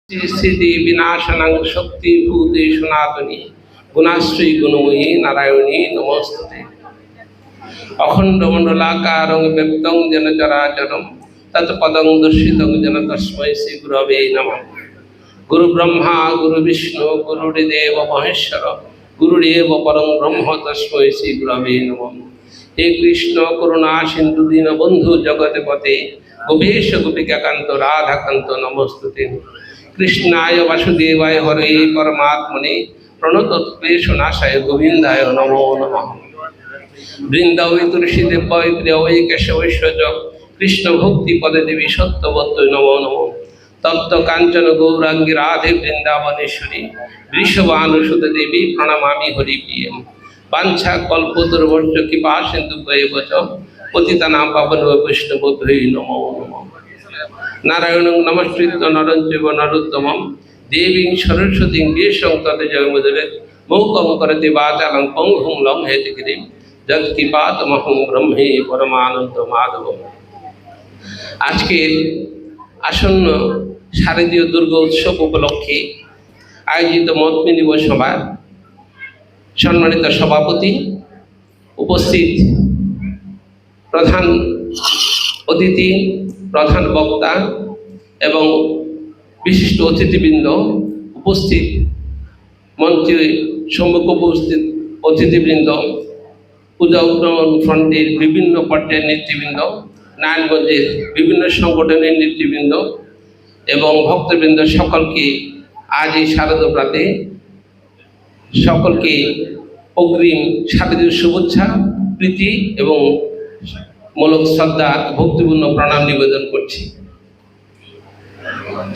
স্থিতি বিনাশনং শক্তিভূতে সনাতনী গুণাশ্রী গুণময়ী নারায়ণী নমস্তে। অখণ্ডমণ্ডলাকারং ব্যক্তং যেন চরাচরম তৎপদং দর্শিতং যেন তস্मै শ্রী গুরবে নমঃ। গুরু ব্রহ্মা গুরু বিষ্ণু গুরুদেব মহেশ্বর গুরুদেব পরং ব্রহ্ম তস্मै শ্রী গুরবে নমঃ। হে কৃষ্ণ করুণা সিন্ধু দীনবন্ধু জগৎপতে গোপেশ গোপিকাকান্ত রাধাকান্ত নমস্তুতে। কৃষ্ণায় বাসুদেবায় হরে পরমাত্মনে প্রণতক্লেশনাশায় গোবিন্দায় নমো নমঃ। বৃন্দাবৈ তুলসীদেব বৈ প্রিয় কেশবৈশ্বজ কৃষ্ণ ভক্তি পদে দেবী সত্যবত্ত নমো নমঃ। তপ্ত কাঞ্চন গৌরাঙ্গী রাধে বৃন্দাবনেশ্বরী বৃষভানুসুতে দেবী প্রণমামি হরিপ্রিয়। বাঞ্ছা কল্পতরুভ্যশ্চ কৃপা সিন্ধু বৈবচ পতিতানাং পাবনেভ্যো বৈষ্ণবেভ্যো নমো নমঃ। নারায়ণং নমস্কৃত্য নরং চৈব নরোত্তমং দেবীং সরস্বতীং দেশং ততে জয়মুদীরয়েৎ। মূকং করোতি বাচালং পঙ্গুং লঙ্ঘয়তে গিরিং যৎকৃপাতমহং ব্রহ্মে পরমানন্দ মাধবম। আজকের আসন্ন শারদীয় দুর্গা উৎসব উপলক্ষে আয়োজিত মত বিনিময় সভার সম্মানিত সভাপতি, উপস্থিত প্রধান অতিথি, প্রধান বক্তা এবং বিশিষ্ট অতিথিবৃন্দ, উপস্থিত মঞ্চে সম্মুখ উপস্থিত অতিথিবৃন্দ, পূজা উদ্বোধন ফ্রন্টের বিভিন্ন পর্যায়ের নেতৃবৃন্দ, নারায়ণগঞ্জের বিভিন্ন সংগঠনের নেতৃবৃন্দ এবং ভক্তবৃন্দ, সকলকে আজ এই শারদীয় প্রাতে সকলকে অগ্রিম শারদীয় শুভেচ্ছা, প্রীতি এবং মূলক শ্রদ্ধা ভক্তিপূর্ণ প্রণাম নিবেদন করছি।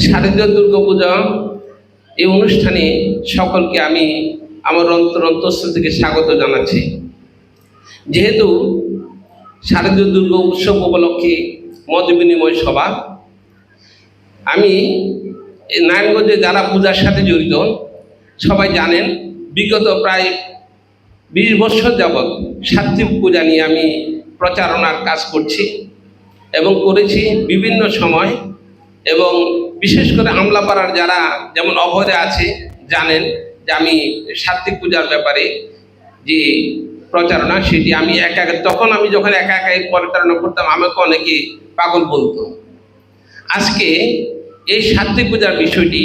শারদীয় দুর্গা পূজা এই অনুষ্ঠানে সকলকে আমি আমার অন্তঃস্থ থেকে স্বাগত জানাচ্ছি। যেহেতু শারদীয় দুর্গা উৎসব উপলক্ষে মত বিনিময় সভা, আমি নারায়ণগঞ্জে যারা পূজার সাথে জড়িত সবাই জানেন, বিগত প্রায় 20 বছর যাবৎ সাত্ত্বিক পূজা নিয়ে আমি প্রচারণার কাজ করছি এবং করেছি বিভিন্ন সময়। এবং বিশেষ করে আমলাপাড়ার যারা যেমন অভয়রে আছে জানেন যে আমি সাত্ত্বিক পূজার ব্যাপারে যে প্রচারণা সেটি আমি তখন আমি যখন একা একাই প্রচারণা করতাম আমাকে অনেকে পাগল বলতো। আজকে এই সাত্ত্বিক পূজার বিষয়টি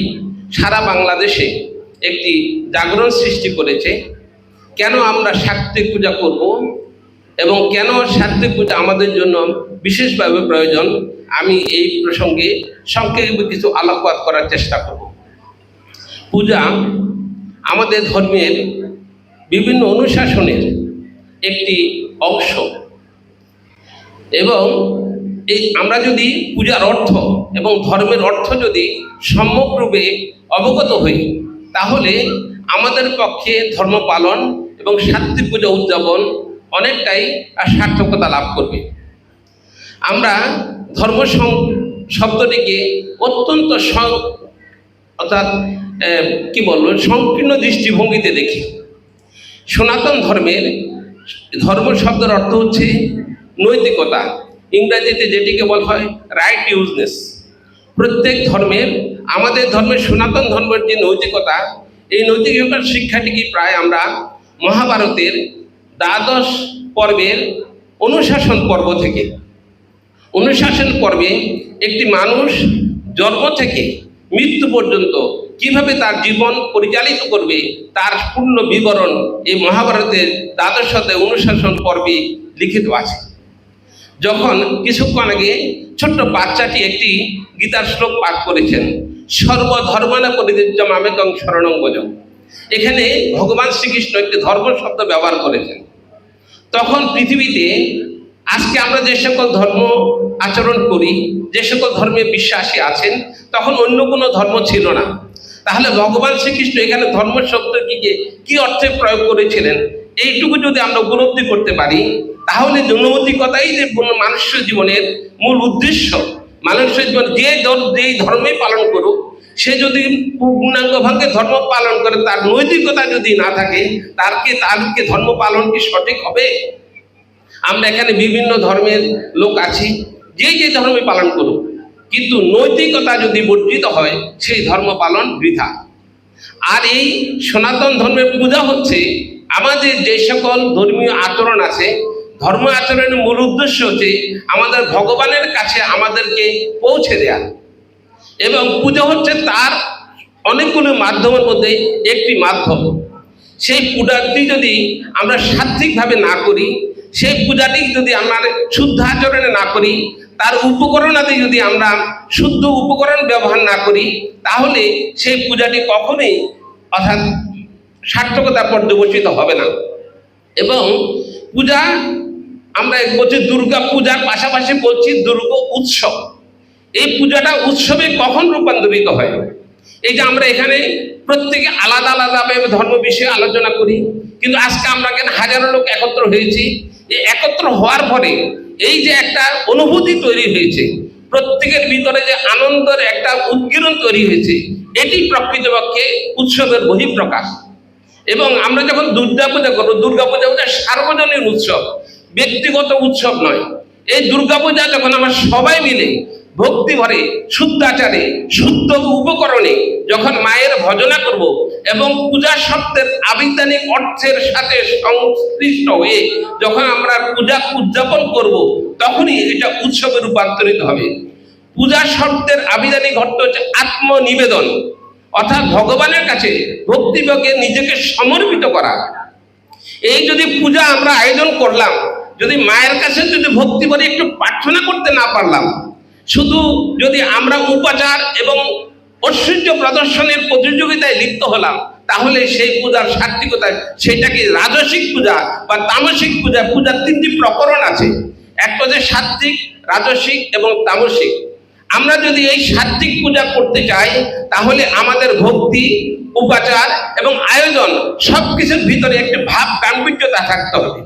সারা বাংলাদেশে একটি জাগরণ সৃষ্টি করেছে। কেন আমরা সাত্ত্বিক পূজা করব এবং কেন সাত্ত্বিক পূজা আমাদের জন্য বিশেষভাবে প্রয়োজন, আমি এই প্রসঙ্গে সংক্ষেপে কিছু আলোকপাত করার চেষ্টা করব। পূজা আমাদের ধর্মের বিভিন্ন অনুশাসনের একটি অংশ এবং এই আমরা যদি পূজার অর্থ এবং ধর্মের অর্থ যদি সম্যকরূপে অবগত হই, তাহলে আমাদের পক্ষে ধর্ম পালন এবং সাত্ত্বিক পূজা উদযাপন অনেকটাই সার্থকতা লাভ করবে। আমরা ধর্ম শব্দটিকে অত্যন্ত অর্থাৎ কি বলবো সংকীর্ণ দৃষ্টিভঙ্গিতে দেখি। সনাতন ধর্মের ধর্ম শব্দের অর্থ হচ্ছে নৈতিকতা, ইংরেজিতে যেটিকে বলা হয় রাইট ইউজনেস। প্রত্যেক ধর্মের, আমাদের ধর্মের সনাতন ধর্মের যে নৈতিকতা, এই নৈতিকতার শিক্ষাটিকে প্রায় আমরা মহাভারতের 12 পর্বের অনুশাসন পর্ব থেকে, অনুশাসন পর্বে একটি মানুষ জন্ম থেকে মৃত্যু পর্যন্ত কিভাবে তার জীবন পরিচালিত করবে তার পূর্ণ বিবরণ এই মহাভারতের 12 অধ্যায় অনুশাসন পর্বে লিখিত আছে। যখন কিছুক্ষণ আগে ছোট্ট বাচ্চাটি একটি গীতার শ্লোক পাঠ করেছেন, সর্বধর্মানা পরিত্যাজ্য মামেকং শরণং ব্রজ, এখানে ভগবান শ্রীকৃষ্ণ একটি ধর্ম শব্দ ব্যবহার করেছেন। তখন পৃথিবীতে আজকে আমরা যে সকল ধর্ম আচরণ করি, যে সকল ধর্মে বিশ্বাসী আছেন, তখন অন্য কোনো ধর্ম ছিল না। তাহলে ভগবান শ্রীকৃষ্ণ এখানে ধর্ম শব্দটিকে কি অর্থে প্রয়োগ করেছিলেন, এইটুকু যদি আমরা উপলব্ধি করতে পারি, তাহলে নৈতিকতাই যে মানুষের জীবনের মূল উদ্দেশ্য। মানুষের জীবন যেই ধর্মেই পালন করুক, সে যদি পূর্ণাঙ্গভাবে ধর্ম পালন করে, তার নৈতিকতা যদি না থাকে, তারকে ধর্ম পালন কি সঠিক হবে? আমরা এখানে বিভিন্ন ধর্মের লোক আছি, যে ধর্মে পালন করুক, কিন্তু নৈতিকতা যদি বর্জিত হয় সেই ধর্ম পালন বৃথা। আর এই সনাতন ধর্মের পূজা হচ্ছে আমাদের যে সকল ধর্মীয় আচরণ আছে, ধর্ম আচরণের মূল উদ্দেশ্য হচ্ছে আমাদের ভগবানের কাছে আমাদেরকে পৌঁছে দেয়া, এবং পূজা হচ্ছে তার অনেকগুলো মাধ্যমের মধ্যে একটি মাধ্যম। সেই পূজাটি যদি আমরা সাত্বিকভাবে না করি, সেই পূজাটি যদি আমরা শুদ্ধ আচরণে না করি, তার উপকরণাদি যদি আমরা শুদ্ধ উপকরণ ব্যবহার না করি, তাহলে সেই পূজাটি কখনোই অর্থাৎ সার্থকতা পর্যবসিত হবে না। এবং পূজা আমরা বলছি দুর্গা পূজার পাশাপাশি বলছি দুর্গা উৎসব। এই পূজাটা উৎসবে কখন রূপান্তরিত হয়? এই যে আমরা এখানে প্রত্যেকে আলাদা আলাদাভাবে ধর্ম বিষয়ে আলোচনা করি, কিন্তু আজকে আমরা কেন হাজারো লোক একত্র হয়েছি। এই একত্র হওয়ার পরে এই যে একটা অনুভূতি তৈরি হয়েছে, প্রত্যেকের ভিতরে যে আনন্দের একটা উদ্গীরণ তৈরি হয়েছে, এটি প্রকৃতপক্ষে উৎসবের বহিঃপ্রকাশ। এবং আমরা যখন দুর্গাপূজা করবো, দুর্গাপূজা হচ্ছে সার্বজনীন উৎসব, ব্যক্তিগত উৎসব নয়। এই দুর্গাপূজা যখন আমরা সবাই মিলে ভক্তি ভরে শুদ্ধাচারে শুদ্ধ উপকরণে যখন মায়ের ভজনা করব এবং পূজা শব্দের আবিধানিক অর্থের সাথে সংশ্লিষ্ট হয়ে যখন আমরা পূজা উদযাপন করব, তখনই এটা উৎসবে রূপান্তরিত হবে। পূজা শব্দের আবিধানিক অর্থ হচ্ছে আত্মনিবেদন, অর্থাৎ ভগবানের কাছে ভক্তিভাবে নিজেকে সমর্পিত করা। এই যদি পূজা আমরা আয়োজন করলাম, যদি মায়ের কাছে যদি ভক্তি করে একটু প্রার্থনা করতে না পারলাম, শুধু যদি আমরা উপাচার এবং ঐশ্বর্য প্রদর্শনের প্রতিযোগিতায় লিপ্ত হলাম, তাহলে সেই পূজার সাত্বিকতায় সেটাকে রাজসিক পূজা বা তামসিক পূজা। পূজার তিনটি প্রকরণ আছে, একটা হচ্ছে সাত্বিক, রাজসিক এবং তামসিক। আমরা যদি এই সাত্বিক পূজা করতে চাই, তাহলে আমাদের ভক্তি, উপাচার এবং আয়োজন সবকিছুর ভিতরে একটি ভাব গাম্ভীর্যতা থাকতে হবে,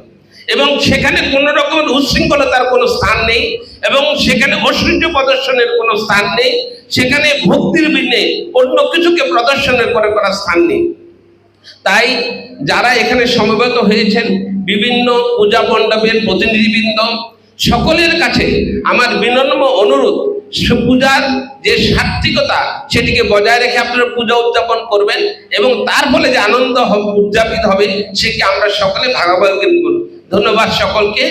এবং সেখানে কোনো রকমের উচ্ছৃঙ্খলতার কোনো স্থান নেই, এবং সেখানে ঐশ্বর্য প্রদর্শনের কোনো স্থান নেই, সেখানে ভক্তির বিনে অন্য কিছুকে প্রদর্শনের করার স্থান নেই। তাই যারা এখানে সমবেত হয়েছেন, বিভিন্ন পূজা মণ্ডপের প্রতিনিধিবৃন্দ, সকলের কাছে আমার বিনম্র অনুরোধ, পূজার যে সাত্বিকতা সেটিকে বজায় রেখে আপনারা পূজা উদযাপন করবেন, এবং তার ফলে যে আনন্দ উদযাপিত হবে সেকে আমরা সকলে ভাগাভাগি করব। ধন্যবাদ সকলকে।